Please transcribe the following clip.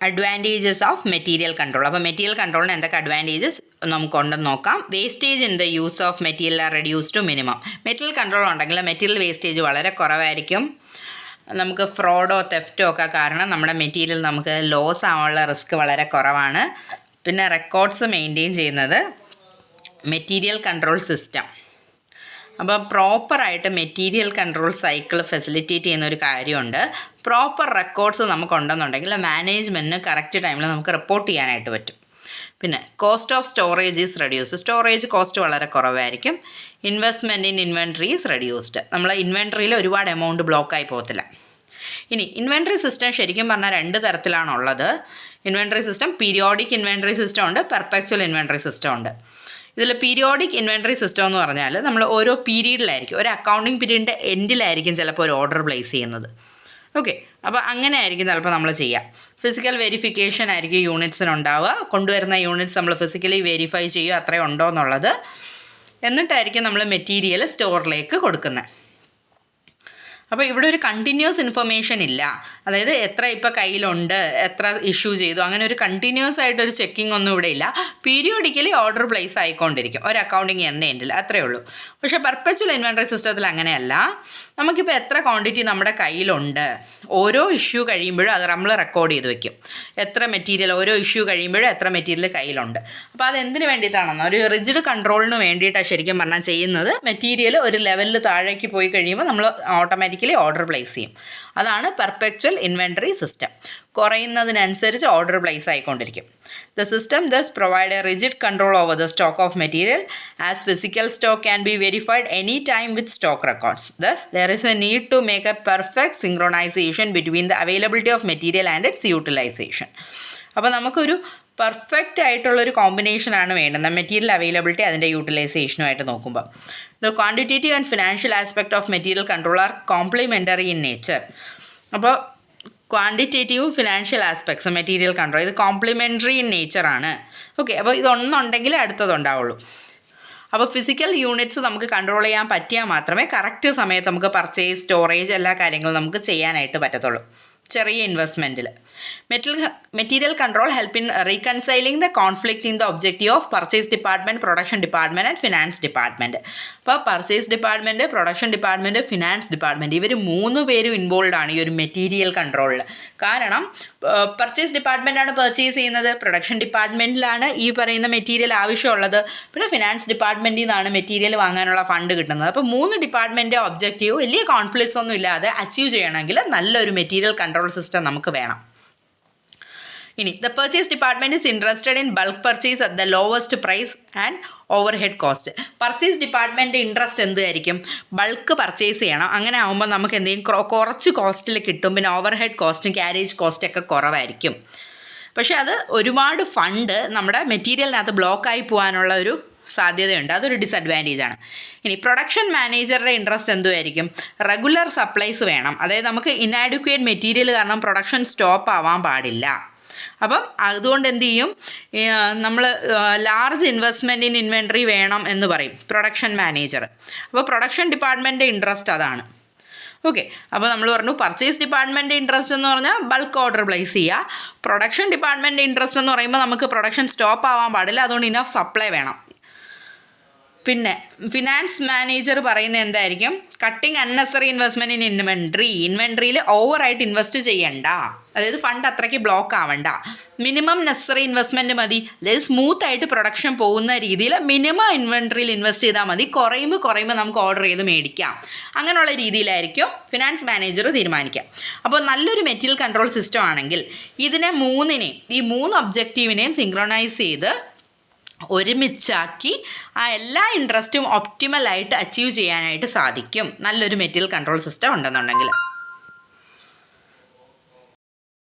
Advantages of material control. അപ്പോൾ material കൺട്രോളിന് എന്തൊക്കെ അഡ്വാൻറ്റേജസ് നമുക്കുണ്ടെന്ന് നോക്കാം. Wastage in the use of material are reduce to minimum. Material control ഉണ്ടെങ്കിൽ മെറ്റീരിയൽ വേസ്റ്റേജ് വളരെ കുറവായിരിക്കും. നമുക്ക് ഫ്രോഡോ തെഫ്റ്റോ ഒക്കെ കാരണം നമ്മുടെ മെറ്റീരിയൽ നമുക്ക് ലോസ് ആവാനുള്ള റിസ്ക് വളരെ കുറവാണ്. പിന്നെ റെക്കോർഡ്സ് മെയിൻറ്റെയിൻ ചെയ്യുന്നത് മെറ്റീരിയൽ കൺട്രോൾ സിസ്റ്റം. അപ്പോൾ പ്രോപ്പറായിട്ട് മെറ്റീരിയൽ കൺട്രോൾ സൈക്കിൾ ഫെസിലിറ്റേറ്റ് ചെയ്യുന്ന ഒരു കാര്യമുണ്ട്. പ്രോപ്പർ റെക്കോർഡ്സ് നമുക്കുണ്ടെന്നുണ്ടെങ്കിൽ മാനേജ്മെൻറ്റിന് കറക്റ്റ് ടൈമിൽ നമുക്ക് റിപ്പോർട്ട് ചെയ്യാനായിട്ട് പറ്റും. പിന്നെ cost of storage is reduced. Storage cost വളരെ കുറവായിരിക്കും. Investment in inventory is reduced. നമ്മൾ ഇൻവെൻട്രിയിൽ ഒരുപാട് എമൗണ്ട് ബ്ലോക്കായി പോകത്തില്ല. ഇനി ഇൻവെൻട്രി സിസ്റ്റം ശരിക്കും പറഞ്ഞാൽ 2 തരത്തിലാണുള്ളത്. Inventory system periodic inventory system ഉണ്ട്, പെർപെച്വൽ ഇൻവെൻട്രി സിസ്റ്റം ഉണ്ട്. ഇതിൽ പീരിയോഡിക് ഇൻവെൻട്രി സിസ്റ്റം എന്ന് പറഞ്ഞാൽ നമ്മൾ ഓരോ പീരീഡിലായിരിക്കും, ഒരു അക്കൗണ്ടിങ് പീരീഡിൻ്റെ എൻഡിലായിരിക്കും ചിലപ്പോൾ ഒരു ഓർഡർ പ്ലേസ് ചെയ്യുന്നത്. ഓക്കെ, അപ്പോൾ അങ്ങനെ ആയിരിക്കും ചിലപ്പോൾ നമ്മൾ ചെയ്യുക. ഫിസിക്കൽ വെരിഫിക്കേഷൻ ആയിരിക്കും യൂണിറ്റ്സിനുണ്ടാവുക. കൊണ്ടുവരുന്ന യൂണിറ്റ്സ് നമ്മൾ ഫിസിക്കലി വെരിഫൈ ചെയ്യുക അത്രയും ഉണ്ടോ എന്നുള്ളത്. എന്നിട്ടായിരിക്കും നമ്മൾ മെറ്റീരിയൽ സ്റ്റോറിലേക്ക് കൊടുക്കുന്നത്. അപ്പോൾ ഇവിടെ ഒരു കണ്ടിന്യൂസ് ഇൻഫർമേഷൻ ഇല്ല. അതായത് എത്ര ഇപ്പോൾ കയ്യിലുണ്ട്, എത്ര ഇഷ്യൂ ചെയ്തു, അങ്ങനെ ഒരു കണ്ടിന്യൂസ് ആയിട്ടൊരു ചെക്കിംഗ് ഒന്നും ഇവിടെ ഇല്ല. പീരിയോഡിക്കലി ഓർഡർ പ്ലേസ് ആയിക്കൊണ്ടിരിക്കും ഒരു അക്കൗണ്ടിങ് എൻഡിൽ, അത്രയേ ഉള്ളൂ. പക്ഷേ പെർപെച്വൽ ഇൻവെൻട്രി സിസ്റ്റത്തിൽ അങ്ങനെയല്ല. നമുക്കിപ്പോൾ എത്ര ക്വാണ്ടിറ്റി നമ്മുടെ കയ്യിലുണ്ട്, ഓരോ ഇഷ്യൂ കഴിയുമ്പോഴും അത് നമ്മൾ റെക്കോർഡ് ചെയ്ത് വെക്കും. എത്ര മെറ്റീരിയൽ, ഓരോ ഇഷ്യൂ കഴിയുമ്പോഴും എത്ര മെറ്റീരിയൽ കയ്യിലുണ്ട്. അപ്പോൾ അതെന്തിനു വേണ്ടിയിട്ടാണെന്നോ ഒരു റിജിഡ് കൺട്രോളിന് വേണ്ടിയിട്ടാണ് ശരിക്കും പറഞ്ഞാൽ ചെയ്യുന്നത്. മെറ്റീരിയൽ ഒരു ലെവലിൽ താഴേക്ക് പോയി കഴിയുമ്പോൾ നമ്മൾ ഓട്ടോമാറ്റിക്കലി ഓർഡർ പ്ലേസ് ചെയ്യും. അതാണ് പെർപെച്വൽ ഇൻവെൻട്രി സിസ്റ്റം. കുറയുന്നതിനനുസരിച്ച് ഓർഡർ പ്ലേസ് ആയിക്കൊണ്ടിരിക്കും. The system thus provide a rigid control over the stock of material, as physical stock can be verified any time with stock records. Thus, there is a need to make a perfect synchronization between the availability of material and its utilization. അപ്പോൾ നമുക്കൊരു perfect ആയിട്ടുള്ളൊരു കോമ്പിനേഷനാണ് വേണ്ടത്, material availability അതിൻ്റെ യൂട്ടിലൈസേഷനുമായിട്ട് നോക്കുമ്പോൾ. The quantitative and financial aspect of material control are complementary in nature. അപ്പോൾ ക്വാണ്ടിറ്റേറ്റീവും ഫിനാൻഷ്യൽ ആസ്പെക്ട്സ് മെറ്റീരിയൽ കൺട്രോൾ ഇത് കോംപ്ലിമെൻ്ററി ഇൻ നേച്ചറാണ്. ഓക്കെ, അപ്പോൾ ഇതൊന്നുണ്ടെങ്കിൽ അടുത്തതുണ്ടാവുള്ളൂ. അപ്പോൾ ഫിസിക്കൽ യൂണിറ്റ്സ് നമുക്ക് കൺട്രോൾ ചെയ്യാൻ പറ്റിയാൽ മാത്രമേ കറക്റ്റ് സമയത്ത് നമുക്ക് പർച്ചേസ്, സ്റ്റോറേജ് എല്ലാ കാര്യങ്ങളും നമുക്ക് ചെയ്യാനായിട്ട് പറ്റത്തുള്ളൂ ചെറിയ ഇൻവെസ്റ്റ്മെൻറ്റിൽ. Material control help in reconciling the conflict in the objective of purchase department, production department and finance department. അപ്പോൾ purchase department, production department, finance department ഇവർ 3 പേരും ഇൻവോൾവ് ആണ് ഈ ഒരു മെറ്റീരിയൽ കൺട്രോളിൽ. കാരണം പർച്ചേസ് ഡിപ്പാർട്ട്മെൻറ്റാണ് പർച്ചേസ് ചെയ്യുന്നത്, പ്രൊഡക്ഷൻ ഡിപ്പാർട്ട്മെൻറ്റിലാണ് ഈ പറയുന്ന മെറ്റീരിയൽ ആവശ്യമുള്ളത്, പിന്നെ ഫിനാൻസ് ഡിപ്പാർട്ട്മെൻറ്റിൽ നിന്നാണ് മെറ്റീരിയൽ വാങ്ങാനുള്ള ഫണ്ട് കിട്ടുന്നത്. അപ്പോൾ 3 ഡിപ്പാർട്ട്മെൻറ്റ് ഒബ്ജക്റ്റീവ് വലിയ കോൺഫ്ലിക്ട്സ് ഒന്നും ഇല്ലാതെ അച്ചീവ് ചെയ്യണമെങ്കിൽ നല്ലൊരു മെറ്റീരിയൽ കൺട്രോൾ സിസ്റ്റം നമുക്ക് വേണം. ഇനി the purchase department is interested in bulk purchase at the lowest price and overhead cost. Purchase department interest എന്തുമായിരിക്കും? ബൾക്ക് പർച്ചേസ് ചെയ്യണം. അങ്ങനെ ആകുമ്പോൾ നമുക്ക് എന്തെങ്കിലും കുറച്ച് കോസ്റ്റിൽ കിട്ടും. പിന്നെ ഓവർ ഹെഡ് കോസ്റ്റും ക്യാരേജ് കോസ്റ്റൊക്കെ കുറവായിരിക്കും. പക്ഷേ അത് ഒരുപാട് ഫണ്ട് നമ്മുടെ മെറ്റീരിയലിനകത്ത് ബ്ലോക്കായി പോകാനുള്ള ഒരു സാധ്യതയുണ്ട്. അതൊരു ഡിസഡ്വാൻറ്റേജാണ്. ഇനി പ്രൊഡക്ഷൻ മാനേജറുടെ ഇൻട്രസ്റ്റ് എന്തുമായിരിക്കും? റെഗുലർ സപ്ലൈസ് വേണം. അതായത് നമുക്ക് ഇനാഡ്യൂക്വേറ്റ് മെറ്റീരിയൽ കാരണം പ്രൊഡക്ഷൻ സ്റ്റോപ്പ് ആവാൻ പാടില്ല. അപ്പം അതുകൊണ്ട് എന്ത് ചെയ്യും, നമ്മൾ ലാർജ് ഇൻവെസ്റ്റ്മെൻറ്റ് ഇൻ ഇൻവെൻട്രി വേണം എന്ന് പറയും പ്രൊഡക്ഷൻ മാനേജർ. അപ്പോൾ പ്രൊഡക്ഷൻ ഡിപ്പാർട്ട്മെൻറ്റ് ഇൻട്രസ്റ്റ് അതാണ്. ഓക്കെ, അപ്പോൾ നമ്മൾ പറഞ്ഞു പർച്ചേസ് ഡിപ്പാർട്ട്മെൻറ്റ് ഇൻട്രസ്റ്റ് എന്ന് പറഞ്ഞാൽ ബൾക്ക് ഓർഡർ പ്ലേസ് ചെയ്യുക. പ്രൊഡക്ഷൻ ഡിപ്പാർട്ട്മെൻറ്റ് ഇൻട്രസ്റ്റ് എന്ന് പറയുമ്പോൾ നമുക്ക് പ്രൊഡക്ഷൻ സ്റ്റോപ്പ് ആവാൻ പാടില്ല, അതുകൊണ്ട് ഇനഫ് സപ്ലൈ വേണം. പിന്നെ ഫിനാൻസ് മാനേജർ പറയുന്നത് എന്തായിരിക്കും? കട്ടിങ് അൺനെസറി ഇൻവെസ്റ്റ്മെൻറ്റ് ഇൻ ഇൻവെൻട്രിയിൽ ഓവറായിട്ട് ഇൻവെസ്റ്റ് ചെയ്യണ്ട, അതായത് ഫണ്ട് അത്രയ്ക്ക് ബ്ലോക്ക് ആവണ്ട. മിനിമം നെസറി ഇൻവെസ്റ്റ്മെൻറ്റ് മതി. അതായത് സ്മൂത്തായിട്ട് പ്രൊഡക്ഷൻ പോകുന്ന രീതിയിൽ മിനിമം ഇൻവെൻട്രിയിൽ ഇൻവെസ്റ്റ് ചെയ്താൽ മതി. കുറയുമ്പോൾ നമുക്ക് ഓർഡർ ചെയ്ത് മേടിക്കാം. അങ്ങനെയുള്ള രീതിയിലായിരിക്കും ഫിനാൻസ് മാനേജർ തീരുമാനിക്കുക. അപ്പോൾ നല്ലൊരു മെറ്റീരിയൽ കൺട്രോൾ സിസ്റ്റം ആണെങ്കിൽ ഈ 3 ഒബ്ജക്റ്റീവിനെയും സിങ്ക്രണൈസ് ചെയ്ത് ഒരുമിച്ചാക്കി ആ എല്ലാ ഇൻട്രസ്റ്റും ഒപ്റ്റിമലായിട്ട് അച്ചീവ് ചെയ്യാനായിട്ട് സാധിക്കും നല്ലൊരു മെറ്റീരിയൽ കൺട്രോൾ സിസ്റ്റം ഉണ്ടെന്നുണ്ടെങ്കിൽ.